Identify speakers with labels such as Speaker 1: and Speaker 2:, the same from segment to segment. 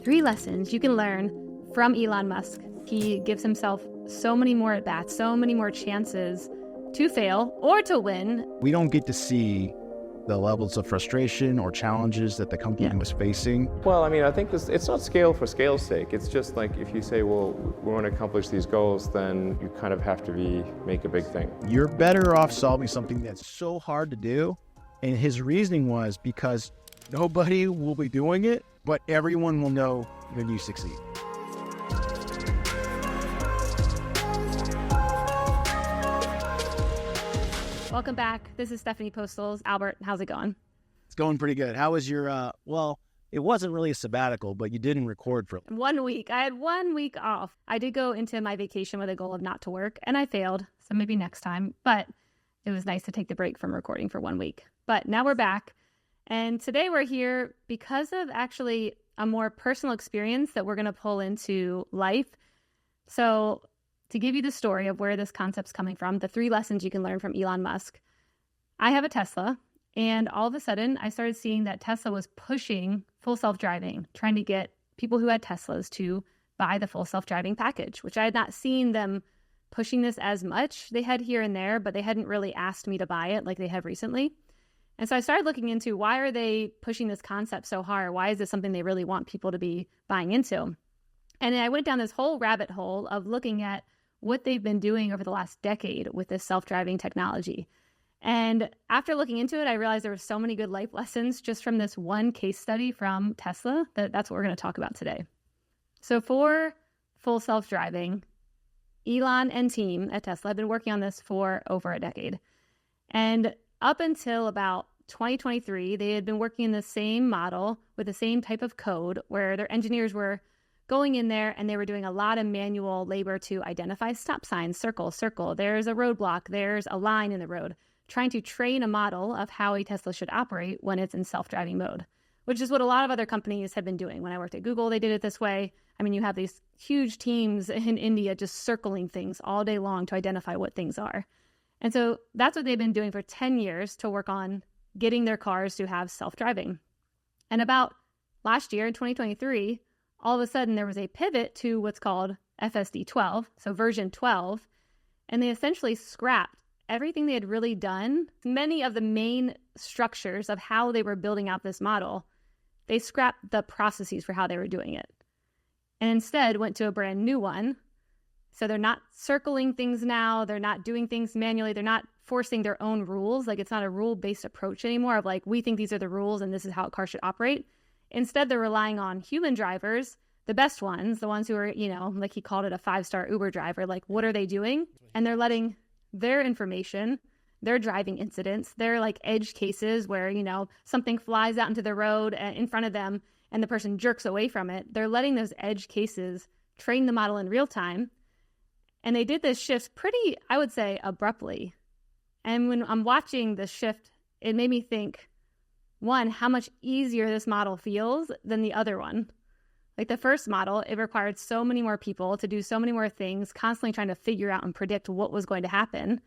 Speaker 1: 3 lessons you can learn from Elon Musk. He gives himself so many more at-bats, so many more chances to fail or to win.
Speaker 2: We don't get to see the levels of frustration or challenges that the company was facing.
Speaker 3: Well, I mean, I think it's not scale for scale's sake. It's just like if you say, well, we want to accomplish these goals, then you kind of have to make a big thing.
Speaker 2: You're better off solving something that's so hard to do. And his reasoning was because nobody will be doing it, but everyone will know when you succeed.
Speaker 1: Welcome back. This is Stephanie Postles. Albert, how's it going?
Speaker 2: It's going pretty good. How was your, well, it wasn't really a sabbatical, but you didn't record for
Speaker 1: 1 week. I had 1 week off. I did go into my vacation with a goal of not to work, and I failed. So maybe next time. But it was nice to take the break from recording for 1 week. But now we're back. And today we're here because of actually a more personal experience that we're going to pull into life. So to give you the story of where this concept's coming from, the 3 lessons you can learn from Elon Musk. I have a Tesla, and all of a sudden I started seeing that Tesla was pushing full self-driving, trying to get people who had Teslas to buy the full self-driving package, which I had not seen them pushing this as much. They had here and there, but they hadn't really asked me to buy it like they have recently. And so I started looking into why are they pushing this concept so hard? Why is this something they really want people to be buying into? And I went down this whole rabbit hole of looking at what they've been doing over the last decade with this self-driving technology. And after looking into it, I realized there were so many good life lessons just from this one case study from Tesla that's what we're going to talk about today. So for full self-driving, Elon and team at Tesla have been working on this for over a decade. And up until about 2023, they had been working in the same model with the same type of code where their engineers were going in there and they were doing a lot of manual labor to identify stop signs, circle, there's a roadblock, there's a line in the road, trying to train a model of how a Tesla should operate when it's in self-driving mode, which is what a lot of other companies have been doing. When I worked at Google, they did it this way. I mean, you have these huge teams in India just circling things all day long to identify what things are. And so that's what they've been doing for 10 years to work on getting their cars to have self-driving. And about last year in 2023, all of a sudden there was a pivot to what's called FSD 12, so version 12, and they essentially scrapped everything they had really done. Many of the main structures of how they were building out this model, they scrapped the processes for how they were doing it, and instead went to a brand new one. So they're not circling things now, they're not doing things manually, they're not forcing their own rules. Like it's not a rule-based approach anymore of like, we think these are the rules and this is how a car should operate. Instead, they're relying on human drivers, the best ones, the ones who are, like he called it a 5-star Uber driver. Like, what are they doing? And they're letting their information, their driving incidents, their like edge cases where, something flies out into the road in front of them and the person jerks away from it. They're letting those edge cases train the model in real time. And they did this shift pretty, I would say, abruptly. And when I'm watching this shift, it made me think, one, how much easier this model feels than the other one. Like the first model, it required so many more people to do so many more things, constantly trying to figure out and predict what was going to happen.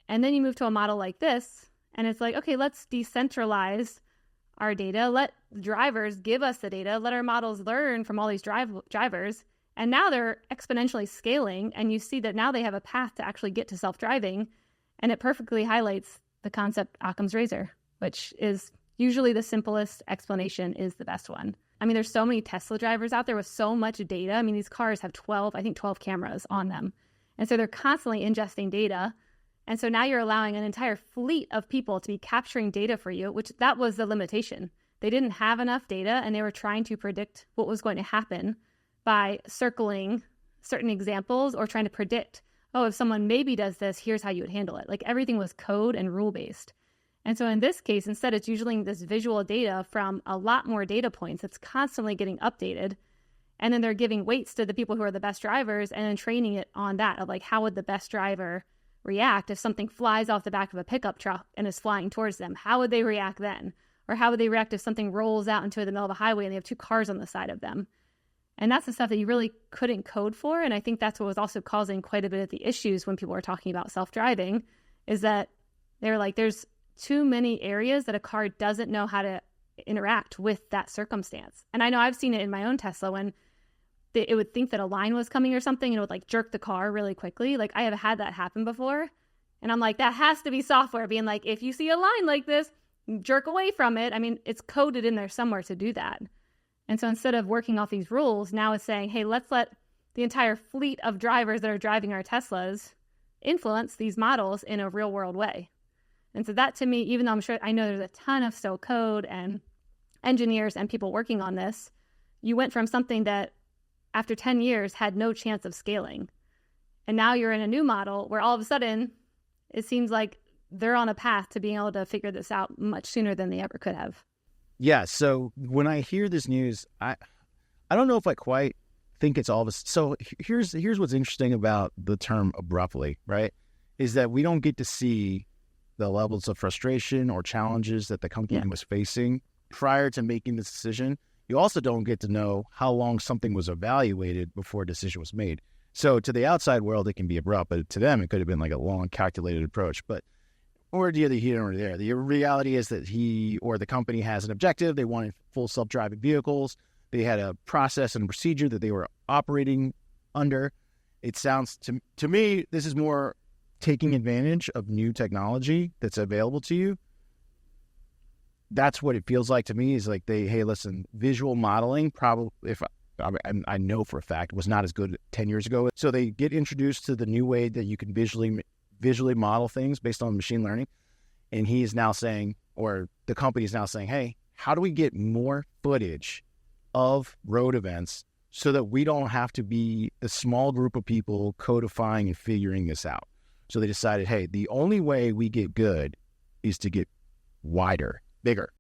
Speaker 1: And then you move to a model like this, and it's like, okay, let's decentralize our data. Let drivers give us the data. Let our models learn from all these drivers. And now they're exponentially scaling, and you see that now they have a path to actually get to self-driving. And it perfectly highlights the concept Occam's razor, which is usually the simplest explanation is the best one. I mean, there's so many Tesla drivers out there with so much data. I mean, these cars have 12 cameras on them. And so they're constantly ingesting data. And so now you're allowing an entire fleet of people to be capturing data for you, which that was the limitation. They didn't have enough data and they were trying to predict what was going to happen by circling certain examples or trying to predict, oh, if someone maybe does this, here's how you would handle it. Like everything was code and rule-based. And so in this case, instead, it's usually this visual data from a lot more data points that's constantly getting updated. And then they're giving weights to the people who are the best drivers and then training it on that of like, how would the best driver react if something flies off the back of a pickup truck and is flying towards them? How would they react then? Or how would they react if something rolls out into the middle of a highway and they have 2 cars on the side of them? And that's the stuff that you really couldn't code for. And I think that's what was also causing quite a bit of the issues when people were talking about self-driving, is that they were like, there's too many areas that a car doesn't know how to interact with that circumstance. And I know I've seen it in my own Tesla when it would think that a line was coming or something, and it would like jerk the car really quickly. Like I have had that happen before. And I'm like, that has to be software being like, if you see a line like this, jerk away from it. I mean, it's coded in there somewhere to do that. And so instead of working off these rules, now it's saying, hey, let's let the entire fleet of drivers that are driving our Teslas influence these models in a real world way. And so that to me, even though I know there's a ton of still code and engineers and people working on this, you went from something that after 10 years had no chance of scaling. And now you're in a new model where all of a sudden it seems like they're on a path to being able to figure this out much sooner than they ever could have.
Speaker 2: Yeah. So when I hear this news, I don't know if I quite think it's all of us. So here's what's interesting about the term abruptly, right? Is that we don't get to see the levels of frustration or challenges that the company was facing prior to making this decision. You also don't get to know how long something was evaluated before a decision was made. So to the outside world, it can be abrupt, but to them, it could have been like a long, calculated approach. But or either here or there. The reality is that he or the company has an objective. They wanted full self-driving vehicles. They had a process and procedure that they were operating under. It sounds to me, this is more taking advantage of new technology that's available to you. That's what it feels like to me, is like hey, listen, visual modeling probably, I know for a fact, was not as good 10 years ago. So they get introduced to the new way that you can visually model things based on machine learning. And he is now saying, or the company is now saying, hey, how do we get more footage of road events so that we don't have to be the small group of people codifying and figuring this out? So they decided, hey, the only way we get good is to get wider, bigger,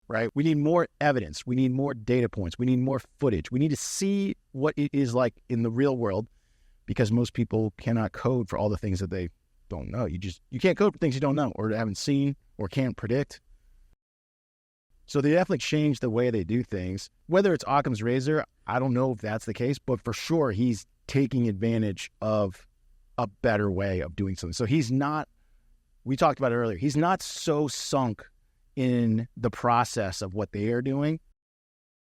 Speaker 2: right? We need more evidence. We need more data points. We need more footage. We need to see what it is like in the real world, because most people cannot code for all the things that they don't know. You can't code for things you don't know or haven't seen or can't predict. So they definitely changed the way they do things. Whether it's Occam's razor, I don't know if that's the case, but for sure he's taking advantage of a better way of doing something. So he's not, we talked about it earlier, he's not so sunk in the process of what they are doing.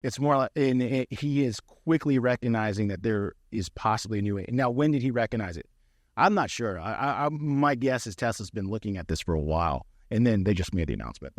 Speaker 2: It's more like, he is quickly recognizing that there is possibly a new way. Now, when did he recognize it? I'm not sure. My guess is Tesla's been looking at this for a while, and then they just made the announcement.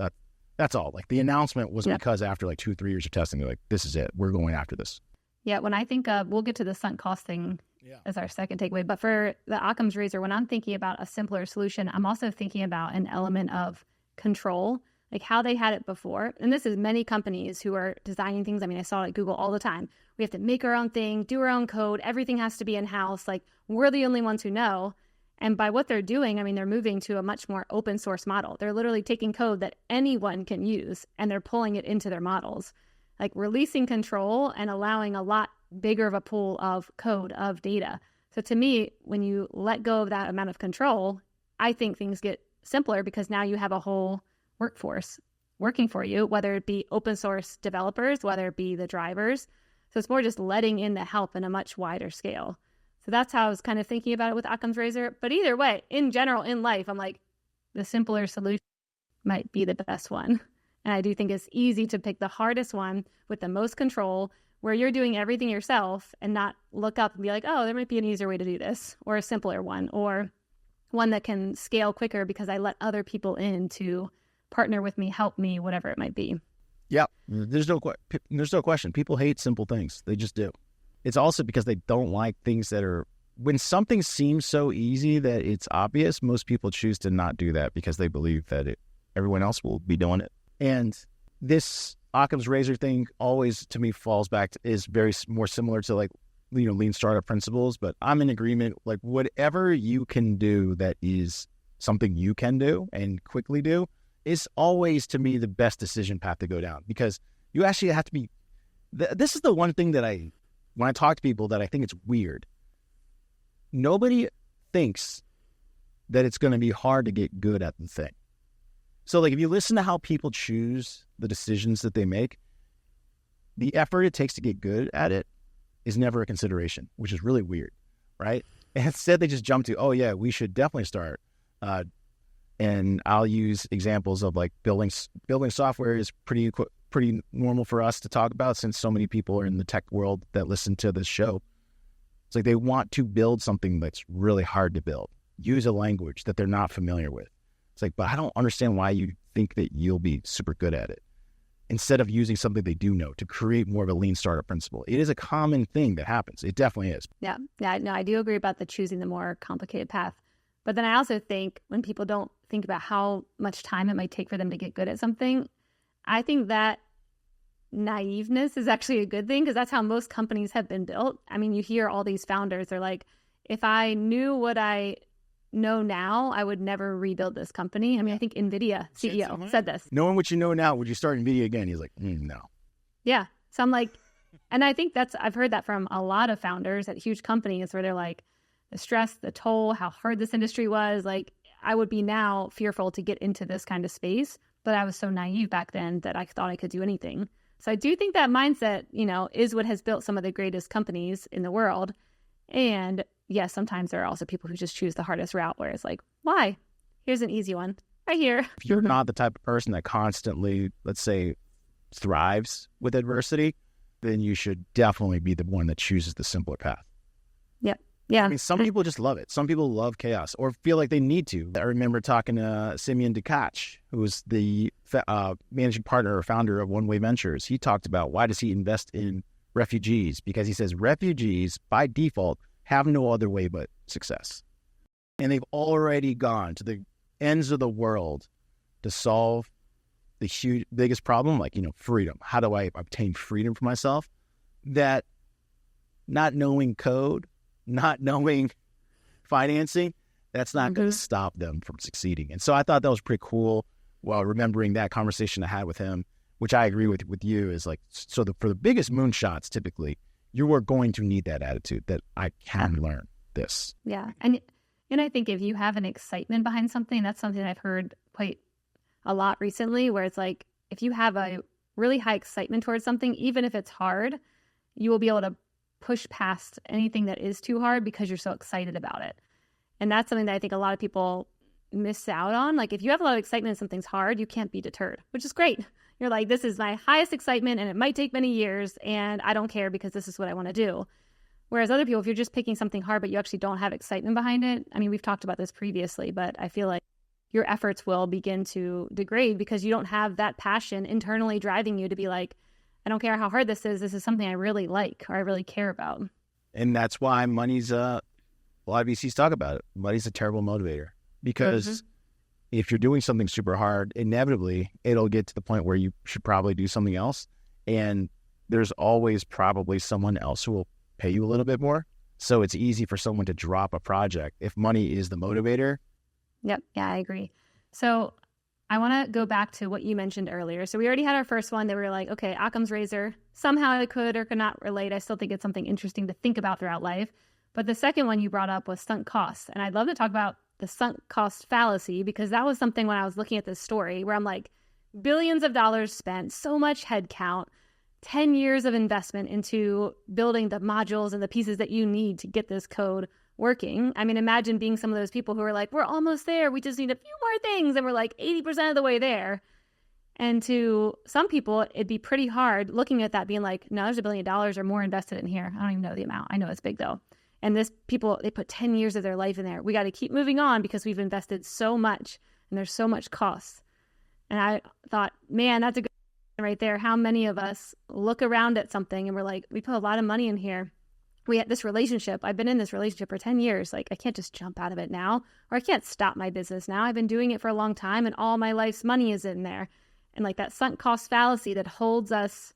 Speaker 2: That's all. Like the announcement was because after like 2-3 years of testing, they're like, this is it. We're going after this.
Speaker 1: Yeah, when I think of, we'll get to the sunk cost thing as our second takeaway, but for the Occam's razor, when I'm thinking about a simpler solution, I'm also thinking about an element of control, like how they had it before. And this is many companies who are designing things. I mean, I saw it at Google all the time. We have to make our own thing, do our own code. Everything has to be in-house. Like we're the only ones who know. And by what they're doing, I mean, they're moving to a much more open source model. They're literally taking code that anyone can use and they're pulling it into their models, like releasing control and allowing a lot bigger of a pool of code, of data. So to me, when you let go of that amount of control, I think things get simpler because now you have a whole workforce working for you, whether it be open source developers, whether it be the drivers. So it's more just letting in the help in a much wider scale. So that's how I was kind of thinking about it with Occam's razor. But either way, in general, in life, I'm like, the simpler solution might be the best one. And I do think it's easy to pick the hardest one with the most control, where you're doing everything yourself and not look up and be like, oh, there might be an easier way to do this, or a simpler one, or one that can scale quicker because I let other people in to partner with me, help me, whatever it might be.
Speaker 2: Yeah, there's no question. People hate simple things. They just do. It's also because they don't like things that are, when something seems so easy that it's obvious, most people choose to not do that because they believe that everyone else will be doing it. And this Occam's razor thing always, to me, falls back to, is very more similar to like, lean startup principles. But I'm in agreement, like whatever you can do that is something you can do and quickly do is always, to me, the best decision path to go down, because you actually have to be, this is the one thing that when I talk to people, that I think it's weird. Nobody thinks that it's going to be hard to get good at the thing. So like if you listen to how people choose the decisions that they make, the effort it takes to get good at it is never a consideration, which is really weird, right? And instead they just jump to, oh yeah, we should definitely start. And I'll use examples of like building software is pretty pretty normal for us to talk about since so many people are in the tech world that listen to this show. It's like they want to build something that's really hard to build, use a language that they're not familiar with. It's like, but I don't understand why you think that you'll be super good at it, instead of using something they do know to create more of a lean startup principle. It is a common thing that happens. It definitely is.
Speaker 1: Yeah. No, I do agree about the choosing the more complicated path. But then I also think when people don't think about how much time it might take for them to get good at something, I think that naiveness is actually a good thing, because that's how most companies have been built. I mean, you hear all these founders, they're like, if I knew what I know now, I would never rebuild this company. I mean, I think NVIDIA CEO said this.
Speaker 2: Knowing what you know now, would you start NVIDIA again? He's like, no.
Speaker 1: Yeah. So I'm like, and I think I've heard that from a lot of founders at huge companies where they're like, the stress, the toll, how hard this industry was, like I would be now fearful to get into this kind of space, but I was so naive back then that I thought I could do anything. So I do think that mindset, is what has built some of the greatest companies in the world. And yes, sometimes there are also people who just choose the hardest route where it's like, why? Here's an easy one right here.
Speaker 2: If you're not the type of person that constantly, let's say, thrives with adversity, then you should definitely be the one that chooses the simpler path.
Speaker 1: Yep. Yeah.
Speaker 2: I mean, some people just love it. Some people love chaos or feel like they need to. I remember talking to Simeon Dukach, who was the managing partner or founder of One Way Ventures. He talked about why does he invest in refugees? Because he says refugees, by default, have no other way but success. And they've already gone to the ends of the world to solve the biggest problem, like, freedom. How do I obtain freedom for myself? That not knowing code, not knowing financing, that's not going to stop them from succeeding. And so I thought that was pretty cool while remembering that conversation I had with him, which I agree with you, is like, so for the biggest moonshots, typically, you are going to need that attitude that I can learn this.
Speaker 1: Yeah. And I think if you have an excitement behind something, that's something I've heard quite a lot recently, where it's like, if you have a really high excitement towards something, even if it's hard, you will be able to push past anything that is too hard because you're so excited about it. And that's something that I think a lot of people miss out on. Like, if you have a lot of excitement and something's hard, you can't be deterred, which is great. You're like, this is my highest excitement and it might take many years and I don't care because this is what I want to do. Whereas other people, if you're just picking something hard, but you actually don't have excitement behind it, I mean, we've talked about this previously, but I feel like your efforts will begin to degrade because you don't have that passion internally driving you to be like, I don't care how hard this is something I really like or I really care about.
Speaker 2: And that's why money's, a lot of VCs talk about it. Money's a terrible motivator because if you're doing something super hard, inevitably it'll get to the point where you should probably do something else. And there's always probably someone else who will pay you a little bit more. So it's easy for someone to drop a project if money is the motivator.
Speaker 1: Yep. Yeah, I agree. So I want to go back to what you mentioned earlier. So we already had our first one that we were like, okay, Occam's razor. Somehow I could or could not relate. I still think it's something interesting to think about throughout life. But the second one you brought up was sunk costs. And I'd love to talk about the sunk cost fallacy, because that was something when I was looking at this story where I'm like, billions of dollars spent, so much headcount, 10 years of investment into building the modules and the pieces that you need to get this code working. I mean, imagine being some of those people who are like, we're almost there. We just need a few more things. And we're like 80% of the way there. And to some people, it'd be pretty hard looking at that being like, no, there's $1 billion or more invested in here. I don't even know the amount. I know it's big though. And this people, they put 10 years of their life in there. We got to keep moving on because we've invested so much and there's so much cost. And I thought, man, that's a good right there. How many of us look around at something and we're like, we put a lot of money in here. We had this relationship. I've been in this relationship for 10 years. Like, I can't just jump out of it now, or I can't stop my business now. I've been doing it for a long time and all my life's money is in there. And like that sunk cost fallacy that holds us,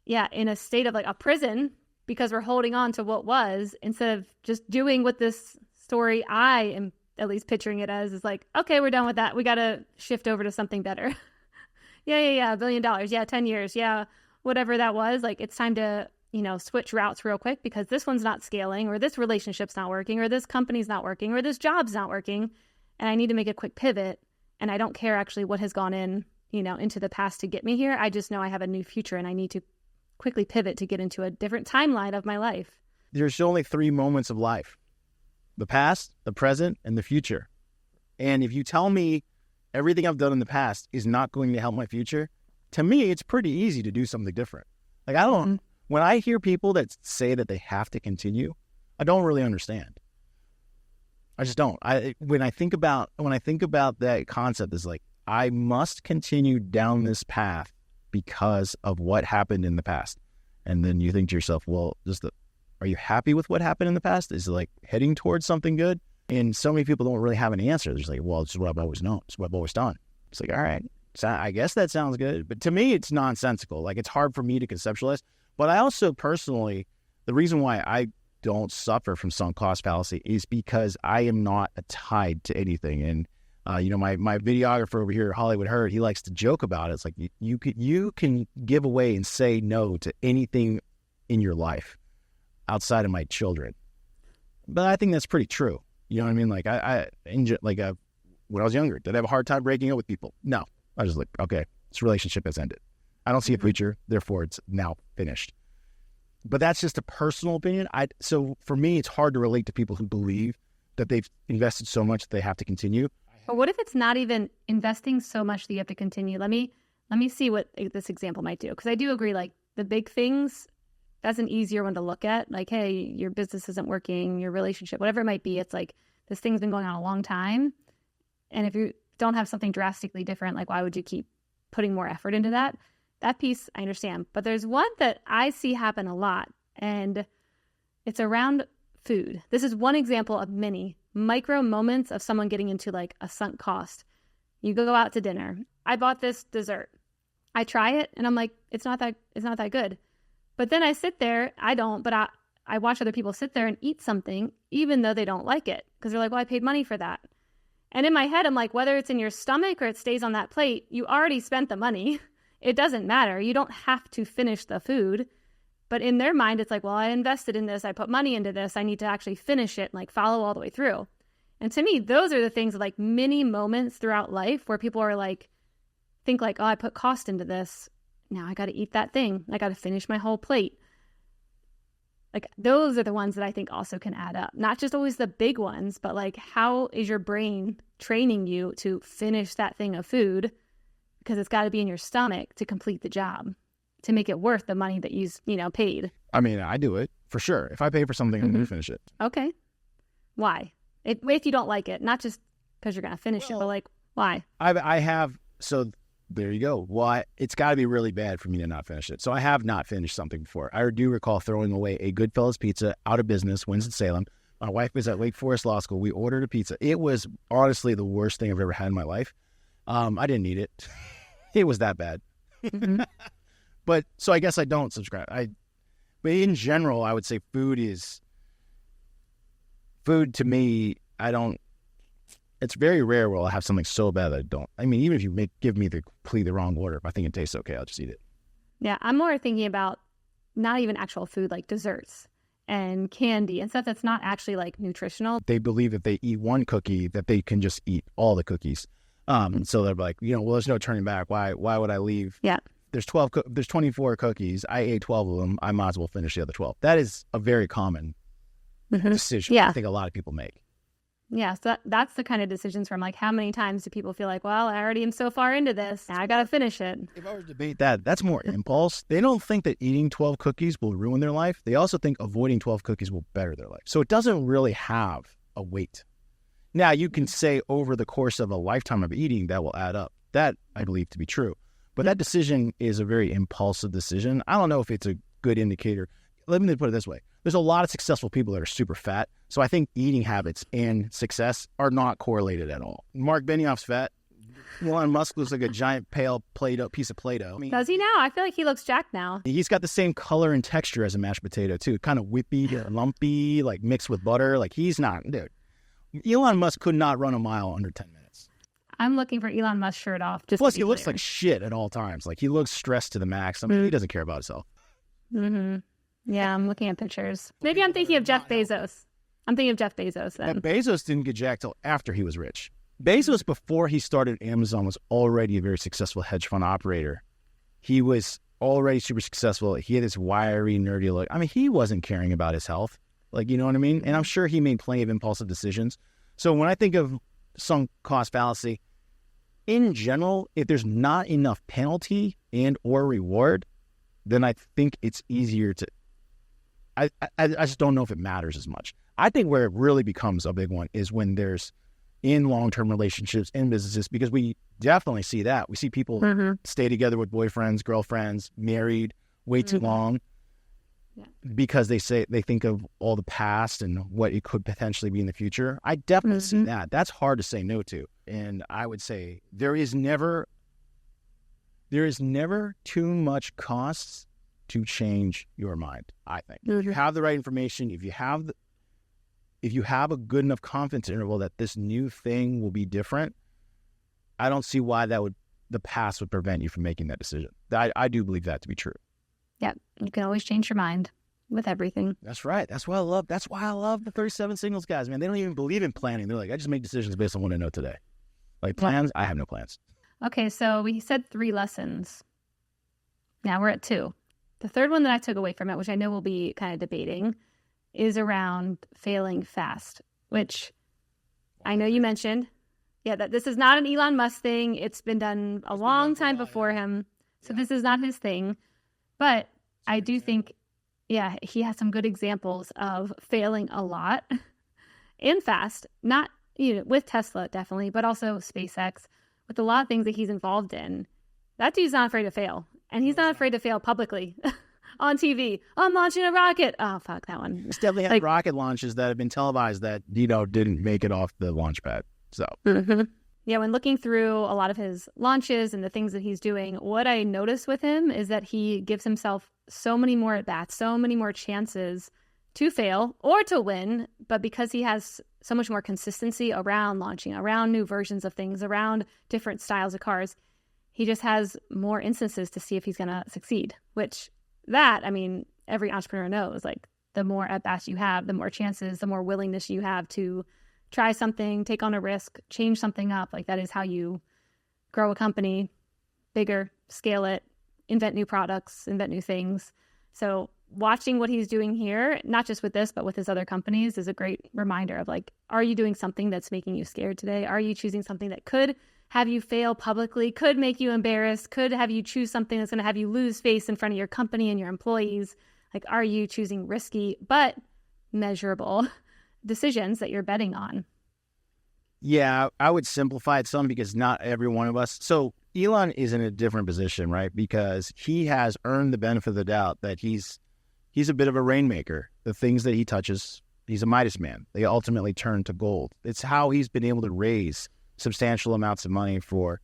Speaker 1: in a state of like a prison because we're holding on to what was, instead of just doing what this story, I am at least picturing it as, is like, okay, we're done with that. We got to shift over to something better. $1 billion. Yeah. 10 years. Yeah. Whatever that was. Like, it's time to, switch routes real quick because this one's not scaling, or this relationship's not working, or this company's not working, or this job's not working. And I need to make a quick pivot. And I don't care actually what has gone into the past to get me here. I just know I have a new future and I need to quickly pivot to get into a different timeline of my life.
Speaker 2: There's only 3 moments of life: the past, the present, and the future. And if you tell me everything I've done in the past is not going to help my future, to me, it's pretty easy to do something different. Like, I don't, when I hear people that say that they have to continue, I don't really understand. I just don't. When I think about that concept, is like, I must continue down this path because of what happened in the past. And then you think to yourself, well, are you happy with what happened in the past? Is it like heading towards something good? And so many people don't really have an answer. They're just like, well, it's what I've always known. It's what I've always done. It's like, all right, so I guess that sounds good. But to me, it's nonsensical. Like, it's hard for me to conceptualize. But I also personally, the reason why I don't suffer from sunk cost fallacy is because I am not tied to anything. And, my videographer over here, Hollywood Herd, he likes to joke about it. It's like, you can give away and say no to anything in your life outside of my children. But I think that's pretty true. You know what I mean? Like, when I was younger, did I have a hard time breaking up with people? No. I was just like, okay, this relationship has ended. I don't see a future, therefore it's now finished. But that's just a personal opinion. So for me, it's hard to relate to people who believe that they've invested so much that they have to continue.
Speaker 1: But what if it's not even investing so much that you have to continue? Let me see what this example might do. Because I do agree, like, the big things, that's an easier one to look at. Like, hey, your business isn't working, your relationship, whatever it might be. It's like, this thing's been going on a long time. And if you don't have something drastically different, like, why would you keep putting more effort into that? That piece, I understand. But there's one that I see happen a lot, and it's around food. This is one example of many micro moments of someone getting into, like, a sunk cost. You go out to dinner. I bought this dessert. I try it, and I'm like, it's not that good. But then I sit there, but I watch other people sit there and eat something, even though they don't like it, because they're like, well, I paid money for that. And in my head, I'm like, whether it's in your stomach or it stays on that plate, you already spent the money. It doesn't matter. You don't have to finish the food. But in their mind, it's like, well, I invested in this. I put money into this. I need to actually finish it and, like, follow all the way through. And to me, those are the things, like, mini moments throughout life where people are like, think like, oh, I put cost into this. Now I got to eat that thing. I got to finish my whole plate. Like, those are the ones that I think also can add up. Not just always the big ones, but, like, how is your brain training you to finish that thing of food? Because it's got to be in your stomach to complete the job, to make it worth the money that you paid.
Speaker 2: I mean, I do it for sure. If I pay for something, I'm going to finish it.
Speaker 1: Okay. Why? If you don't like it, not just because you're going to finish it, but, like, why?
Speaker 2: I have, so there you go. Well, it's got to be really bad for me to not finish it. So I have not finished something before. I do recall throwing away a Goodfellas pizza, out of business, Winston-Salem. My wife was at Wake Forest Law School. We ordered a pizza. It was honestly the worst thing I've ever had in my life. I didn't eat it. It was that bad. But so I guess I don't subscribe. But in general, I would say food to me. It's very rare where I'll have something so bad that I don't. I mean, even if you give me the completely wrong order, if I think it tastes okay, I'll just eat it.
Speaker 1: Yeah, I'm more thinking about not even actual food, like desserts and candy and stuff that's not actually, like, nutritional.
Speaker 2: They believe that they eat one cookie, that they can just eat all the cookies. So they're like, well, there's no turning back. Why would I leave?
Speaker 1: Yeah.
Speaker 2: There's 24 cookies. I ate 12 of them. I might as well finish the other 12. That is a very common decision.
Speaker 1: Yeah.
Speaker 2: I think a lot of people make.
Speaker 1: Yeah, so that's the kind of decisions from, like, how many times do people feel like, well, I already am so far into this, now I got to finish it.
Speaker 2: If I were to debate that's more impulse. They don't think that eating 12 cookies will ruin their life. They also think avoiding 12 cookies will better their life. So it doesn't really have a weight. Now, you can say over the course of a lifetime of eating, that will add up. That I believe to be true. But that decision is a very impulsive decision. I don't know if it's a good indicator. Let me put it this way. There's a lot of successful people that are super fat. So I think eating habits and success are not correlated at all. Mark Benioff's fat. Elon Musk looks like a giant pale Play-Doh, piece of Play-Doh. I mean,
Speaker 1: does he now? I feel like he looks jacked now.
Speaker 2: He's got the same color and texture as a mashed potato, too. Kind of whippy, lumpy, like mixed with butter. Like, he's not, dude. Elon Musk could not run a mile under 10 minutes.
Speaker 1: I'm looking for Elon Musk's shirt off.
Speaker 2: Plus, he looks like shit at all times. Like, he looks stressed to the max. I mean, he doesn't care about himself.
Speaker 1: Mm-hmm. Yeah, I'm looking at pictures. Maybe I'm thinking of Jeff Bezos. I'm thinking of Jeff Bezos then.
Speaker 2: And Bezos didn't get jacked till after he was rich. Bezos, before he started Amazon, was already a very successful hedge fund operator. He was already super successful. He had this wiry, nerdy look. I mean, he wasn't caring about his health. Like, you know what I mean? And I'm sure he made plenty of impulsive decisions. So when I think of sunk cost fallacy, in general, if there's not enough penalty and or reward, then I think it's easier to, I just don't know if it matters as much. I think where it really becomes a big one is when there's in long-term relationships, in businesses, because we definitely see that. We see people stay together with boyfriends, girlfriends, married way too long because they think of all the past and what it could potentially be in the future. I definitely see that. That's hard to say no to. And I would say there is never too much costs to change your mind, I think. If you have the right information, if you have a good enough confidence interval that this new thing will be different, I don't see why the past would prevent you from making that decision. I do believe that to be true.
Speaker 1: Yeah, you can always change your mind with everything.
Speaker 2: That's right. That's why I love the 37 Singles guys, man. They don't even believe in planning. They're like, I just make decisions based on what I know today. Like plans, I have no plans.
Speaker 1: Okay, so we said 3 lessons. Now we're at 2. The third one that I took away from it, which I know we'll be kind of debating, is around failing fast, which I know you mentioned. Yeah, that this is not an Elon Musk thing. It's been done a long time before him. So this is not his thing. But I do think, he has some good examples of failing a lot and fast. Not, with Tesla, definitely, but also SpaceX, with a lot of things that he's involved in. That dude's not afraid to fail. And he's not afraid to fail publicly. On TV, I'm launching a rocket. Oh, fuck that one.
Speaker 2: He's definitely had rocket launches that have been televised that, didn't make it off the launch pad. So,
Speaker 1: yeah, when looking through a lot of his launches and the things that he's doing, what I noticed with him is that he gives himself so many more at-bats, so many more chances to fail or to win. But because he has so much more consistency around launching, around new versions of things, around different styles of cars, he just has more instances to see if he's going to succeed, which... every entrepreneur knows, like, the more at-bats you have, the more chances, the more willingness you have to try something, take on a risk, change something up. Like, that is how you grow a company bigger, scale it, invent new products, invent new things. So watching what he's doing here, not just with this, but with his other companies, is a great reminder of, like, are you doing something that's making you scared today? Are you choosing something that could have you fail publicly, could make you embarrassed, could have you choose something that's going to have you lose face in front of your company and your employees? Like, are you choosing risky but measurable decisions that you're betting on?
Speaker 2: Yeah, I would simplify it some because not every one of us. So Elon is in a different position, right? Because he has earned the benefit of the doubt that he's a bit of a rainmaker. The things that he touches, he's a Midas man. They ultimately turn to gold. It's how he's been able to raise substantial amounts of money for.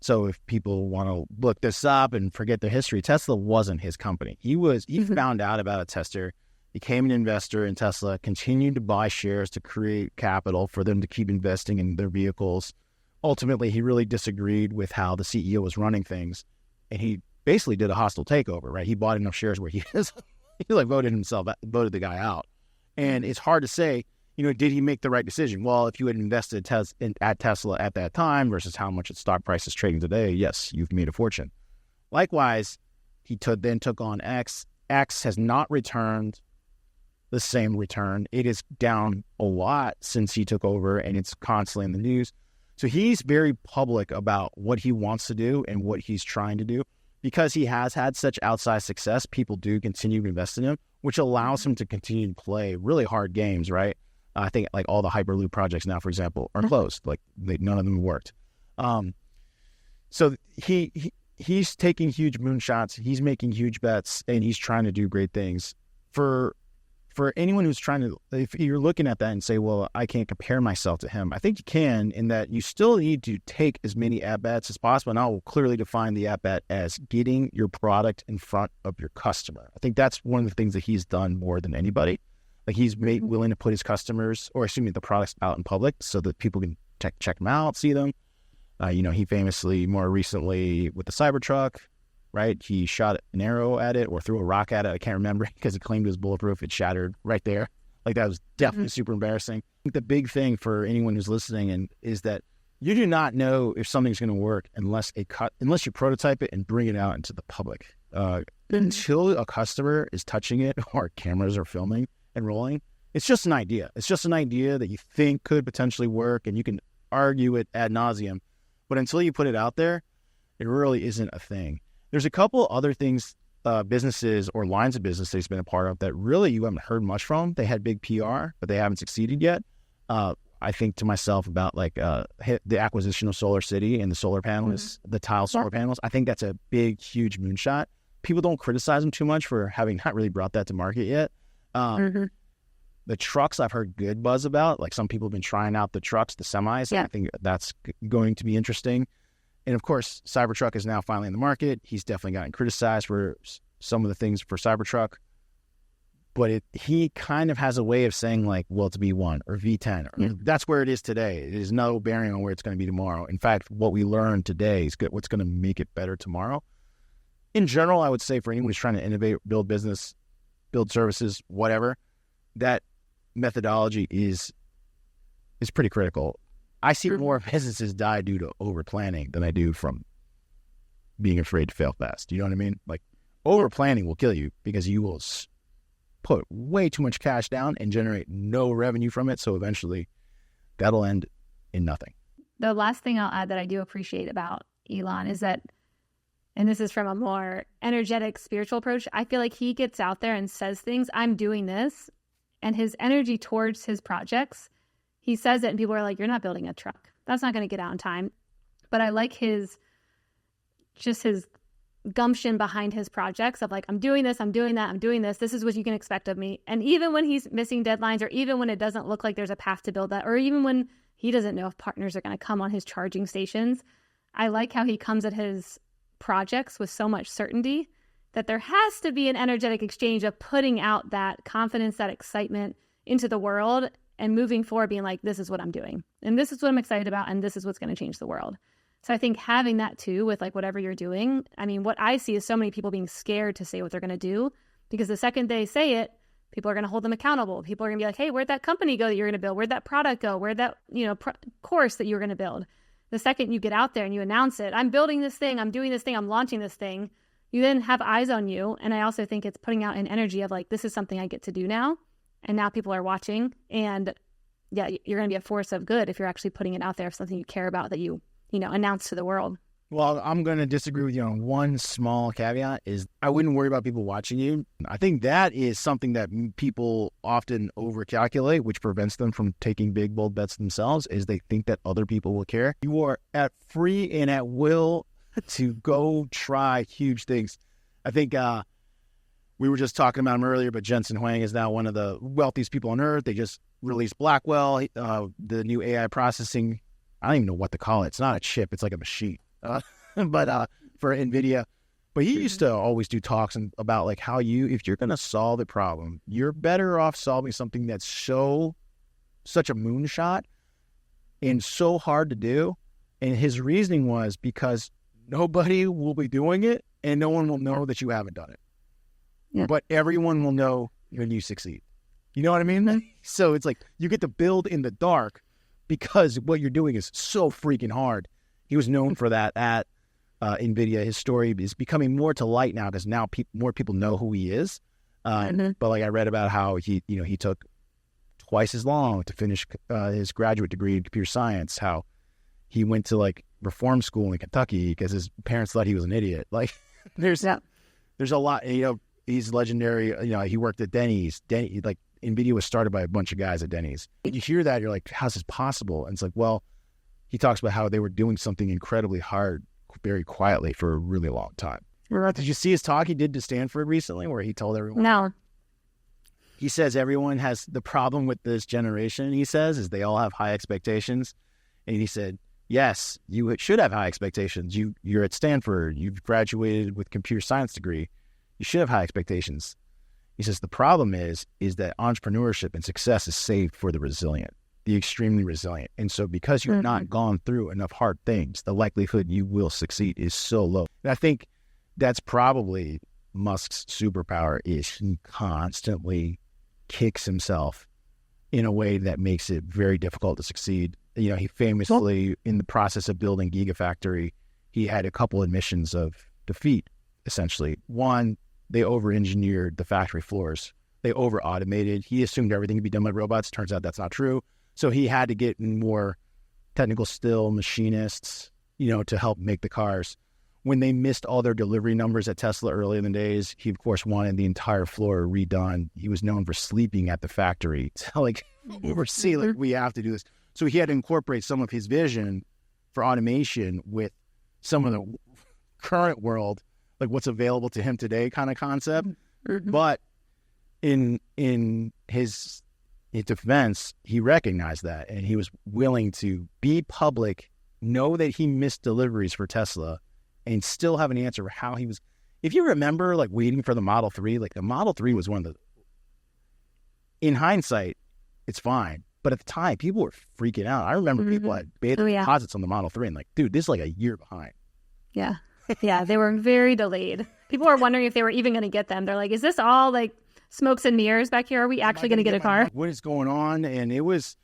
Speaker 2: So if people want to look this up and forget their history, Tesla wasn't his company. He found out about a tester, became an investor in Tesla, continued to buy shares to create capital for them to keep investing in their vehicles. Ultimately, he really disagreed with how the CEO was running things, and he basically did a hostile takeover, right? He bought enough shares where he voted the guy out. And it's hard to say, did he make the right decision? Well, if you had invested at Tesla at that time versus how much its stock price is trading today, yes, you've made a fortune. Likewise, he then took on X. X has not returned the same return. It is down a lot since he took over, and it's constantly in the news. So he's very public about what he wants to do and what he's trying to do. Because he has had such outsized success, people do continue to invest in him, which allows him to continue to play really hard games, right? I think like all the Hyperloop projects now, for example, are closed. Like none of them worked. So he's taking huge moonshots. He's making huge bets, and he's trying to do great things. For anyone who's trying to, if you're looking at that and say, well, I can't compare myself to him, I think you can, in that you still need to take as many at-bats as possible. And I will clearly define the at-bat as getting your product in front of your customer. I think that's one of the things that he's done more than anybody. Like, he's willing to put his customers, the products out in public so that people can check them out, see them. He famously, more recently with the Cybertruck, right? He shot an arrow at it or threw a rock at it. I can't remember because it claimed it was bulletproof. It shattered right there. Like, that was definitely super embarrassing. I think the big thing for anyone who's listening is that you do not know if something's going to work unless you prototype it and bring it out into the public. Until a customer is touching it or cameras are filming and rolling, it's just an idea. It's just an idea that you think could potentially work, and you can argue it ad nauseum. But until you put it out there, it really isn't a thing. There's a couple other things, businesses or lines of business that he's been a part of that really you haven't heard much from. They had big PR, but they haven't succeeded yet. I think to myself about like the acquisition of Solar City and the solar panels, the tile solar panels. I think that's a big, huge moonshot. People don't criticize them too much for having not really brought that to market yet. The trucks I've heard good buzz about. Like some people have been trying out the trucks, the semis. Yeah. I think that's going to be interesting. And of course, Cybertruck is now finally in the market. He's definitely gotten criticized for some of the things for Cybertruck. But he kind of has a way of saying like, well, it's V1 or V10. Or, that's where it is today. It is no bearing on where it's going to be tomorrow. In fact, what we learned today is what's going to make it better tomorrow. In general, I would say for anyone who's trying to innovate, build business, build services, whatever, that methodology is pretty critical. I see more businesses die due to over planning than I do from being afraid to fail fast. You know what I mean? Like over planning will kill you because you will put way too much cash down and generate no revenue from it. So eventually that'll end in nothing.
Speaker 1: The last thing I'll add that I do appreciate about Elon is that, and this is from a more energetic, spiritual approach, I feel like he gets out there and says things, I'm doing this, and his energy towards his projects, he says it and people are like, you're not building a truck. That's not going to get out in time. But I like his gumption behind his projects of like, I'm doing this, I'm doing that, I'm doing this. This is what you can expect of me. And even when he's missing deadlines, or even when it doesn't look like there's a path to build that, or even when he doesn't know if partners are going to come on his charging stations, I like how he comes at his projects with so much certainty that there has to be an energetic exchange of putting out that confidence, that excitement into the world and moving forward being like, this is what I'm doing. And this is what I'm excited about. And this is what's going to change the world. So I think having that too with like whatever you're doing, I mean, what I see is so many people being scared to say what they're going to do because the second they say it, people are going to hold them accountable. People are going to be like, hey, where'd that company go that you're going to build? Where'd that product go? Where'd that, course that you're going to build? The second you get out there and you announce it, I'm building this thing, I'm doing this thing, I'm launching this thing, you then have eyes on you. And I also think it's putting out an energy of like, this is something I get to do now. And now people are watching. And yeah, you're going to be a force of good if you're actually putting it out there, if something you care about that you announce to the world.
Speaker 2: Well, I'm going to disagree with you on one small caveat is I wouldn't worry about people watching you. I think that is something that people often overcalculate, which prevents them from taking big, bold bets themselves, is they think that other people will care. You are at free and at will to go try huge things. I think we were just talking about him earlier, but Jensen Huang is now one of the wealthiest people on earth. They just released Blackwell, the new AI processing. I don't even know what to call it. It's not a chip. It's like a machine. But for NVIDIA. But he used to always do talks about like how if you're going to solve a problem, you're better off solving something that's such a moonshot and so hard to do. And his reasoning was because nobody will be doing it and no one will know that you haven't done it. Yeah. But everyone will know when you succeed. You know what I mean? So it's like you get to build in the dark because what you're doing is so freaking hard. He was known for that at NVIDIA. His story is becoming more to light now because now more people know who he is. But like I read about how he took twice as long to finish his graduate degree in computer science, how he went to like reform school in Kentucky because his parents thought he was an idiot. Like there's a lot, he's legendary. He worked at Denny's. Like NVIDIA was started by a bunch of guys at Denny's. When you hear that, you're like, how's this possible? And it's like, well, he talks about how they were doing something incredibly hard, very quietly for a really long time. Right. Did you see his talk he did to Stanford recently where he told everyone?
Speaker 1: No.
Speaker 2: He says everyone has the problem with this generation, he says, is they all have high expectations. And he said, yes, you should have high expectations. You're at Stanford. You've graduated with a computer science degree. You should have high expectations. He says the problem is that entrepreneurship and success is saved for the resilient, the extremely resilient. And so because you've not gone through enough hard things, the likelihood you will succeed is so low. And I think that's probably Musk's superpower is he constantly kicks himself in a way that makes it very difficult to succeed. He famously, in the process of building Gigafactory, he had a couple admissions of defeat, essentially. One, they over-engineered the factory floors. They over-automated. He assumed everything could be done by robots. Turns out that's not true. So he had to get more technical skill machinists, to help make the cars. When they missed all their delivery numbers at Tesla early in the days, he, of course, wanted the entire floor redone. He was known for sleeping at the factory to, oversee, we have to do this. So he had to incorporate some of his vision for automation with some of the current world, like what's available to him today kind of concept. Mm-hmm. But in his defense, he recognized that, and he was willing to be public, know that he missed deliveries for Tesla, and still have an answer for how he was. If you remember, waiting for the Model 3, the Model 3 was one of the, in hindsight, it's fine. But at the time, people were freaking out. I remember people had made deposits on the Model 3 and dude, this is a year behind.
Speaker 1: Yeah. Yeah, they were very delayed. People were wondering if they were even going to get them. They're like, is this all smokes and mirrers back here? Are we actually going to get a car?
Speaker 2: What is going on? And it was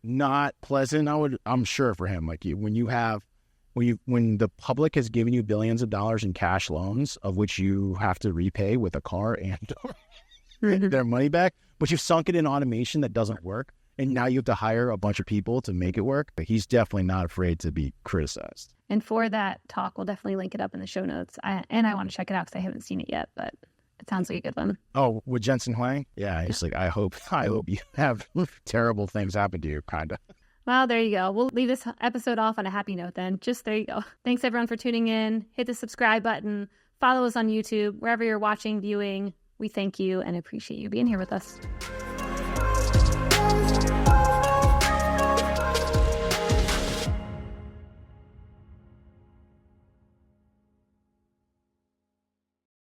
Speaker 2: not pleasant. I'm sure for him, when the public has given you billions of dollars in cash loans, of which you have to repay with a car and their money back, but you've sunk it in automation that doesn't work, and now you have to hire a bunch of people to make it work. But he's definitely not afraid to be criticized.
Speaker 1: And for that talk, we'll definitely link it up in the show notes. I want to check it out because I haven't seen it yet, but it sounds like a good one.
Speaker 2: Oh, with Jensen Huang? Yeah, he's I hope you have terrible things happen to you, kind of.
Speaker 1: Well, there you go. We'll leave this episode off on a happy note then. Just there you go. Thanks everyone for tuning in. Hit the subscribe button. Follow us on YouTube. Wherever you're watching, viewing, we thank you and appreciate you being here with us.